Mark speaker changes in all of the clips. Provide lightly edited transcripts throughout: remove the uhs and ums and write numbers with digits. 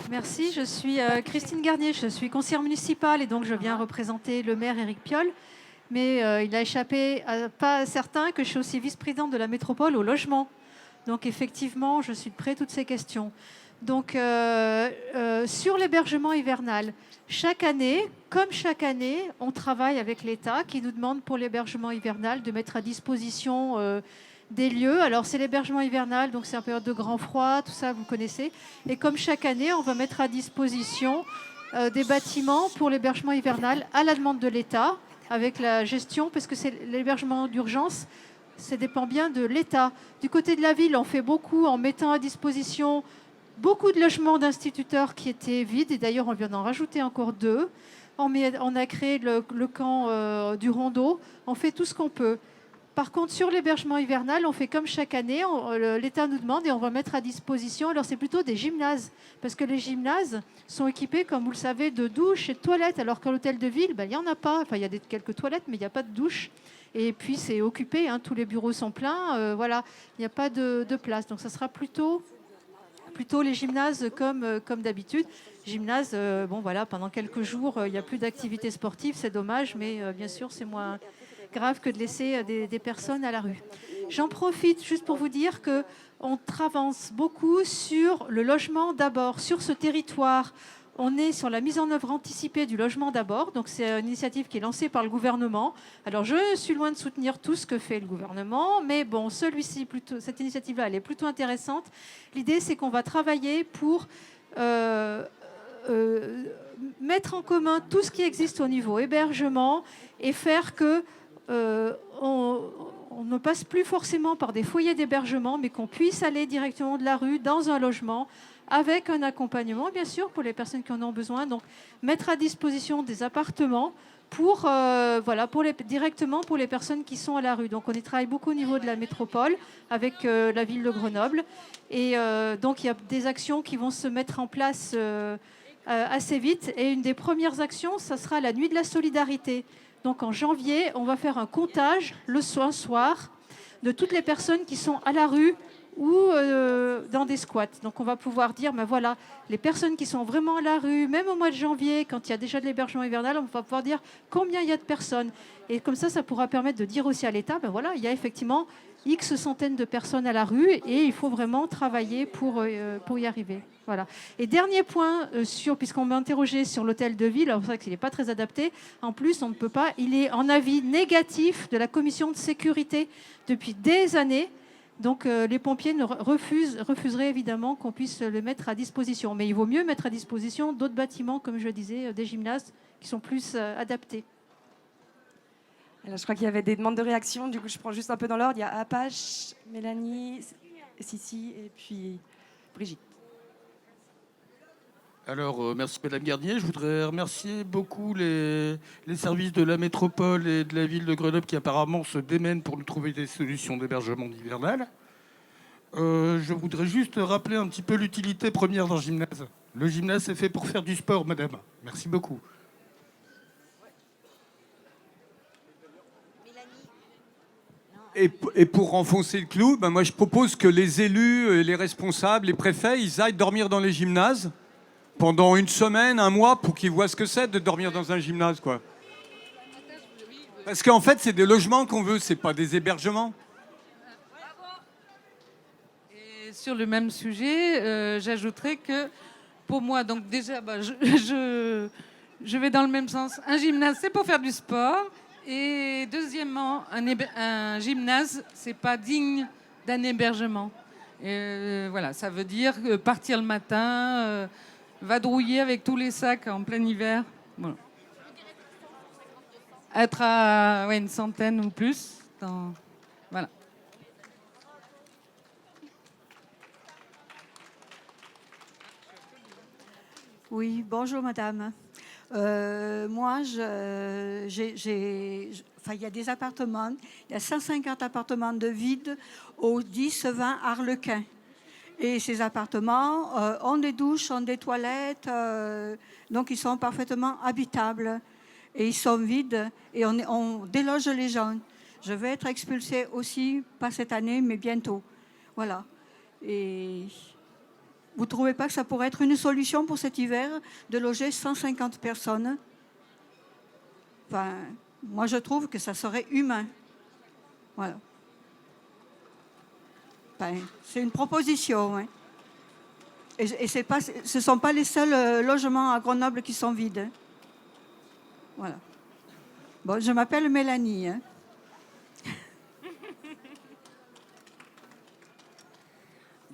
Speaker 1: Merci, je suis Christine Garnier, je suis conseillère municipale et donc je viens représenter le maire Éric Piolle. Mais il a échappé pas à certains que je suis aussi vice-présidente de la métropole au logement. Donc effectivement, je suis de près toutes ces questions. Donc sur l'hébergement hivernal, chaque année, comme chaque année, on travaille avec l'État qui nous demande pour l'hébergement hivernal de mettre à disposition des lieux. Alors c'est l'hébergement hivernal, donc c'est en période de grand froid, tout ça vous connaissez. Et comme chaque année, on va mettre à disposition des bâtiments pour l'hébergement hivernal à la demande de l'État, avec la gestion, parce que c'est l'hébergement d'urgence, ça dépend bien de l'État. Du côté de la ville, on fait beaucoup en mettant à disposition beaucoup de logements d'instituteurs qui étaient vides, et d'ailleurs on vient d'en rajouter encore 2. On a créé le camp du Rondeau, on fait tout ce qu'on peut. Par contre, sur l'hébergement hivernal, on fait comme chaque année, l'État nous demande et on va mettre à disposition. Alors, c'est plutôt des gymnases, parce que les gymnases sont équipés, comme vous le savez, de douches et de toilettes, alors qu'à l'hôtel de ville, il n'y en a pas. Enfin, il y a quelques toilettes, mais il n'y a pas de douche. Et puis, c'est occupé, hein, tous les bureaux sont pleins. Voilà, il n'y a pas de place. Donc, ça sera plutôt les gymnases comme d'habitude. Gymnase, bon, voilà, pendant quelques jours, il n'y a plus d'activité sportive, c'est dommage, mais bien sûr, c'est moins grave que de laisser des personnes à la rue. J'en profite juste pour vous dire qu'on avance beaucoup sur le logement d'abord. Sur ce territoire, on est sur la mise en œuvre anticipée du logement d'abord. Donc c'est une initiative qui est lancée par le gouvernement. Alors je suis loin de soutenir tout ce que fait le gouvernement, mais bon, cette initiative-là, elle est plutôt intéressante. L'idée, c'est qu'on va travailler pour mettre en commun tout ce qui existe au niveau hébergement et faire que on ne passe plus forcément par des foyers d'hébergement, mais qu'on puisse aller directement de la rue dans un logement avec un accompagnement, bien sûr, pour les personnes qui en ont besoin. Donc, mettre à disposition des appartements directement pour les personnes qui sont à la rue. Donc, on y travaille beaucoup au niveau de la métropole avec la ville de Grenoble. Et donc, il y a des actions qui vont se mettre en place assez vite. Et une des premières actions, ça sera la nuit de la solidarité. Donc en janvier, on va faire un comptage le soir de toutes les personnes qui sont à la rue ou dans des squats. Donc on va pouvoir dire, voilà, les personnes qui sont vraiment à la rue, même au mois de janvier, quand il y a déjà de l'hébergement hivernal, on va pouvoir dire combien il y a de personnes. Et comme ça pourra permettre de dire aussi à l'État, voilà, il y a effectivement X centaines de personnes à la rue et il faut vraiment travailler pour y arriver. Voilà. Et dernier point, puisqu'on m'a interrogé sur l'hôtel de ville, alors c'est vrai qu'il n'est pas très adapté. En plus, on ne peut pas. Il est en avis négatif de la commission de sécurité depuis des années. Donc les pompiers refuseraient évidemment qu'on puisse le mettre à disposition. Mais il vaut mieux mettre à disposition d'autres bâtiments, comme je le disais, des gymnases qui sont plus adaptés.
Speaker 2: Alors, je crois qu'il y avait des demandes de réaction. Du coup, je prends juste un peu dans l'ordre. Il y a Apache, Mélanie, Sissi et puis Brigitte.
Speaker 3: Alors, merci Madame Garnier. Je voudrais remercier beaucoup les services de la métropole et de la ville de Grenoble qui apparemment se démènent pour nous trouver des solutions d'hébergement hivernal. Je voudrais juste rappeler un petit peu l'utilité première d'un gymnase. Le gymnase, c'est fait pour faire du sport, madame. Merci beaucoup.
Speaker 4: Et pour renfoncer le clou, moi je propose que les élus, les responsables, les préfets, ils aillent dormir dans les gymnases pendant une semaine, un mois, pour qu'ils voient ce que c'est de dormir dans un gymnase, quoi. Parce qu'en fait, c'est des logements qu'on veut, c'est pas des hébergements.
Speaker 5: Et sur le même sujet, j'ajouterais que pour moi, donc déjà, je vais dans le même sens. Un gymnase, c'est pour faire du sport. Et deuxièmement, un gymnase, c'est pas digne d'un hébergement. Voilà, ça veut dire partir le matin, vadrouiller avec tous les sacs en plein hiver. Voilà. Être à une centaine ou plus. Voilà.
Speaker 6: Oui, bonjour madame. Moi, il y a des appartements, il y a 150 appartements de vide au 10-20 Arlequin. Et ces appartements ont des douches, ont des toilettes, donc ils sont parfaitement habitables. Et ils sont vides et on déloge les gens. Je vais être expulsée aussi, pas cette année, mais bientôt. Voilà. Et Vous ne trouvez pas que ça pourrait être une solution pour cet hiver de loger 150 personnes? Enfin, moi, je trouve que ça serait humain. Voilà. Enfin, c'est une proposition. Hein. Et ce ne sont pas les seuls logements à Grenoble qui sont vides. Hein. Voilà. Bon, je m'appelle Mélanie. Hein.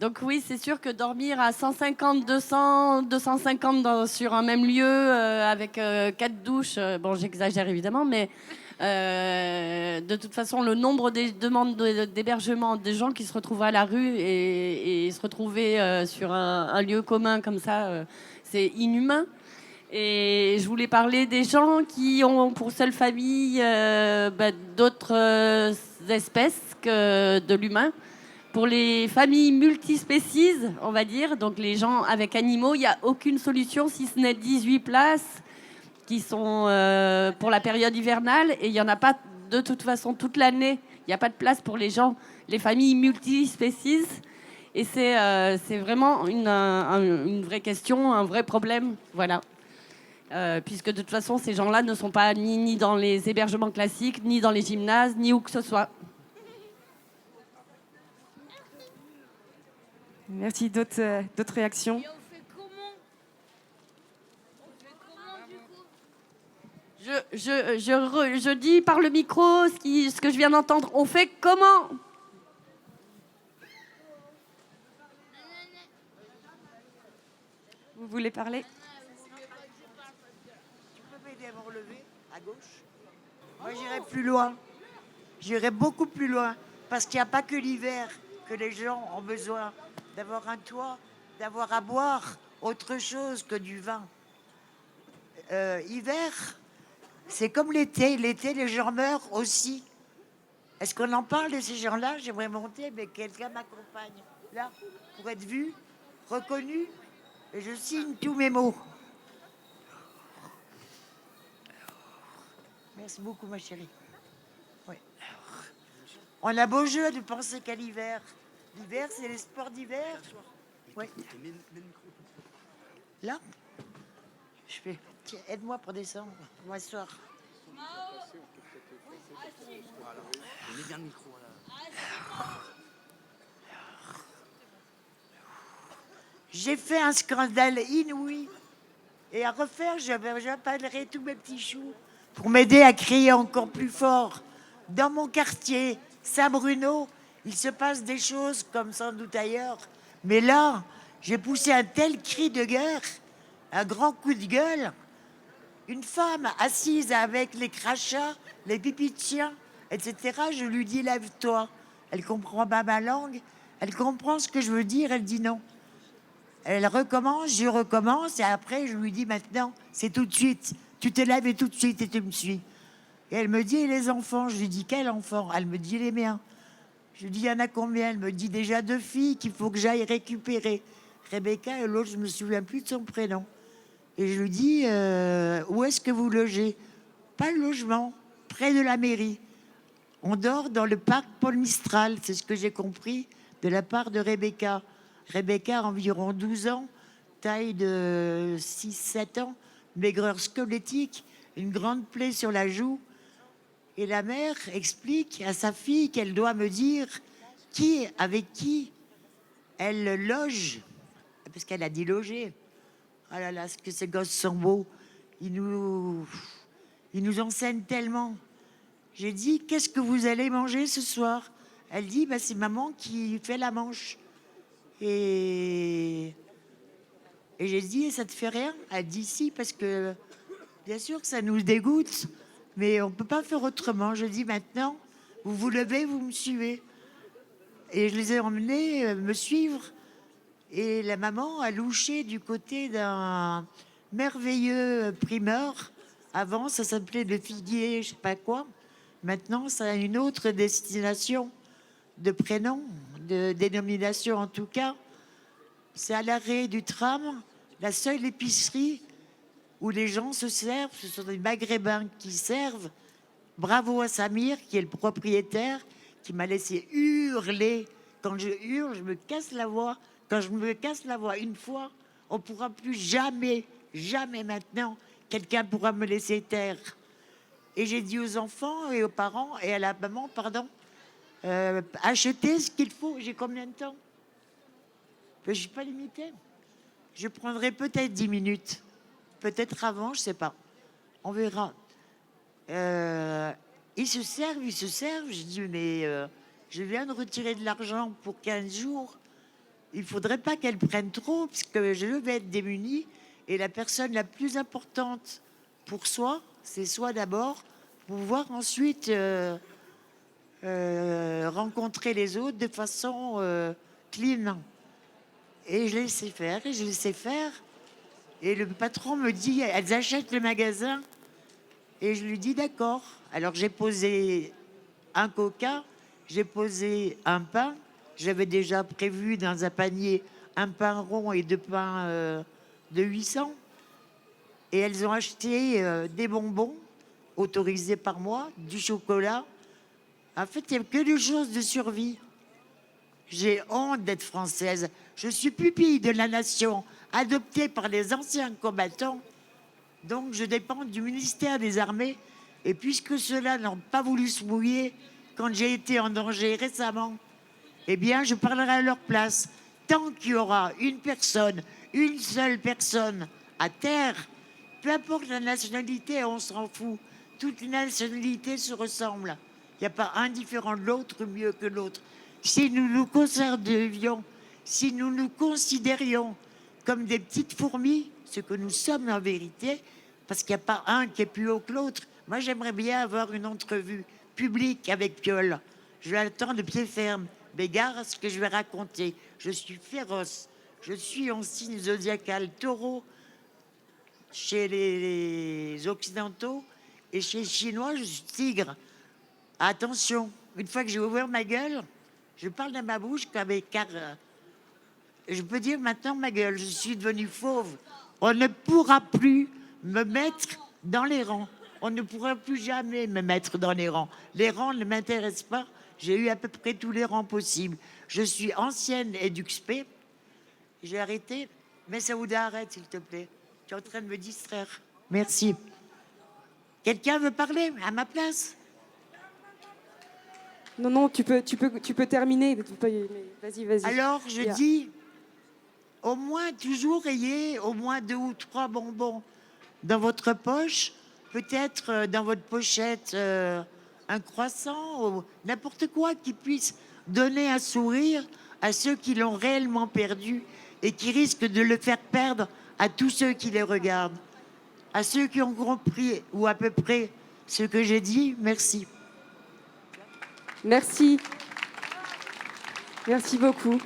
Speaker 7: Donc oui, c'est sûr que dormir à 150, 200, 250 sur un même lieu avec 4 douches, bon j'exagère évidemment, mais de toute façon le nombre des demandes d'hébergement des gens qui se retrouvaient à la rue et se retrouver sur un lieu commun comme ça, c'est inhumain. Et je voulais parler des gens qui ont pour seule famille d'autres espèces que de l'humain. Pour les familles multispécies, on va dire, donc les gens avec animaux, il n'y a aucune solution si ce n'est 18 places qui sont pour la période hivernale et il n'y en a pas de toute façon toute l'année. Il n'y a pas de place pour les gens, les familles multispécies. Et c'est vraiment une vraie question, un vrai problème. Voilà. Puisque de toute façon, ces gens-là ne sont pas ni dans les hébergements classiques, ni dans les gymnases, ni où que ce soit.
Speaker 2: Merci. D'autres réactions?
Speaker 8: Et on fait comment? On fait comment du coup?
Speaker 7: Je dis par le micro ce que je viens d'entendre. On fait comment?
Speaker 2: Vous voulez parler?
Speaker 9: Tu peux m'aider à me relever à gauche? Moi, j'irai plus loin. J'irai beaucoup plus loin. Parce qu'il n'y a pas que l'hiver que les gens ont besoin d'avoir un toit, d'avoir à boire autre chose que du vin. Hiver, c'est comme l'été. L'été, les gens meurent aussi. Est-ce qu'on en parle de ces gens-là? J'aimerais monter, mais quelqu'un m'accompagne. Là, pour être vu, reconnu, et je signe tous mes mots. Merci beaucoup, ma chérie. Oui. On a beau jeu de penser qu'à l'hiver. L'hiver, c'est les sports d'hiver. Oui. Là, je fais. Tiens, aide-moi pour descendre, pour m'asseoir. J'ai fait un scandale inouï. Et à refaire, j'appellerai tous mes petits choux pour m'aider à crier encore plus fort. Dans mon quartier, Saint-Bruno, il se passe des choses comme sans doute ailleurs. Mais là, j'ai poussé un tel cri de guerre, un grand coup de gueule. Une femme assise avec les crachats, les pipis de chien, etc. Je lui dis, lève-toi. Elle comprend pas ma langue. Elle comprend ce que je veux dire. Elle dit non. Elle recommence, je recommence. Et après, je lui dis, maintenant, c'est tout de suite. Tu te lèves et tout de suite et tu me suis. Et elle me dit, et les enfants? Je lui dis, quel enfant? Elle me dit, les miens. Je lui dis, il y en a combien? Elle me dit, déjà 2 filles qu'il faut que j'aille récupérer. Rebecca et l'autre, je ne me souviens plus de son prénom. Et je lui dis, où est-ce que vous logez? Pas le logement, près de la mairie. On dort dans le parc Paul Mistral, c'est ce que j'ai compris de la part de Rebecca. Rebecca a environ 12 ans, taille de 6-7 ans, maigreur squelettique, une grande plaie sur la joue. Et la mère explique à sa fille qu'elle doit me dire avec qui elle loge, parce qu'elle a dit loger. Ah là là, ce que ces gosses sont beaux. Ils nous enseignent tellement. J'ai dit, qu'est-ce que vous allez manger ce soir? Elle dit, bah, c'est maman qui fait la manche. Et j'ai dit, ça te fait rien? Elle dit, si, parce que bien sûr que ça nous dégoûte, mais on ne peut pas faire autrement. Je dis, maintenant, vous vous levez, vous me suivez. Et je les ai emmenés me suivre. Et la maman a louché du côté d'un merveilleux primeur. Avant, ça s'appelait le Figuier, je sais pas quoi. Maintenant, ça a une autre destination de prénom, de dénomination en tout cas. C'est à l'arrêt du tram, la seule épicerie où les gens se servent. Ce sont des Maghrébins qui servent. Bravo à Samir, qui est le propriétaire, qui m'a laissé hurler. Quand je hurle, je me casse la voix Quand je me casse la voix une fois, on ne pourra plus jamais, jamais maintenant, quelqu'un pourra me laisser taire. Et j'ai dit aux enfants et aux parents et à la maman, pardon, achetez ce qu'il faut. J'ai combien de temps? Je ne suis pas limitée. Je prendrai peut-être 10 minutes. Peut-être avant, je ne sais pas. On verra. Ils se servent. Je dis, mais je viens de retirer de l'argent pour 15 jours. Il ne faudrait pas qu'elles prennent trop, parce que je vais être démunie. Et la personne la plus importante pour soi, c'est soi d'abord, pour pouvoir ensuite rencontrer les autres de façon clean. Et je laissais faire, et je laissais faire. Et le patron me dit, elles achètent le magasin. Et je lui dis, d'accord. Alors j'ai posé un coca, j'ai posé un pain. J'avais déjà prévu dans un panier un pain rond et 2 pains de 800. Et elles ont acheté des bonbons autorisés par moi, du chocolat. En fait, il n'y a que des choses de survie. J'ai honte d'être française. Je suis pupille de la nation, adoptée par les anciens combattants. Donc, je dépends du ministère des Armées. Et puisque ceux-là n'ont pas voulu se mouiller quand j'ai été en danger récemment, eh bien, je parlerai à leur place. Tant qu'il y aura une personne, une seule personne à terre, peu importe la nationalité, on s'en fout. Toutes les nationalités se ressemblent. Il n'y a pas un différent de l'autre mieux que l'autre. Si nous nous conservions, si nous nous considérions comme des petites fourmis, ce que nous sommes en vérité, parce qu'il n'y a pas un qui est plus haut que l'autre. Moi, j'aimerais bien avoir une entrevue publique avec Piolle. Je l'attends de pied ferme. Mais gare à ce que je vais raconter. Je suis féroce. Je suis en signe zodiacal taureau chez les Occidentaux et chez les Chinois, je suis tigre. Attention, une fois que j'ai ouvert ma gueule, je parle dans ma bouche car je peux dire maintenant ma gueule, je suis devenue fauve. On ne pourra plus me mettre dans les rangs. On ne pourra plus jamais me mettre dans les rangs. Les rangs ne m'intéressent pas. J'ai eu à peu près tous les rangs possibles. Je suis ancienne EduxP. J'ai arrêté. Mais Saouda, arrête, s'il te plaît. Tu es en train de me distraire. Merci. Quelqu'un veut parler à ma place?
Speaker 2: Non, tu peux terminer. Vas-y.
Speaker 9: Alors, je dis, au moins, toujours ayez au moins 2 ou 3 bonbons dans votre poche. Peut-être dans votre pochette un croissant ou n'importe quoi qui puisse donner un sourire à ceux qui l'ont réellement perdu et qui risquent de le faire perdre à tous ceux qui les regardent. À ceux qui ont compris ou à peu près ce que j'ai dit, merci.
Speaker 2: Merci. Merci beaucoup.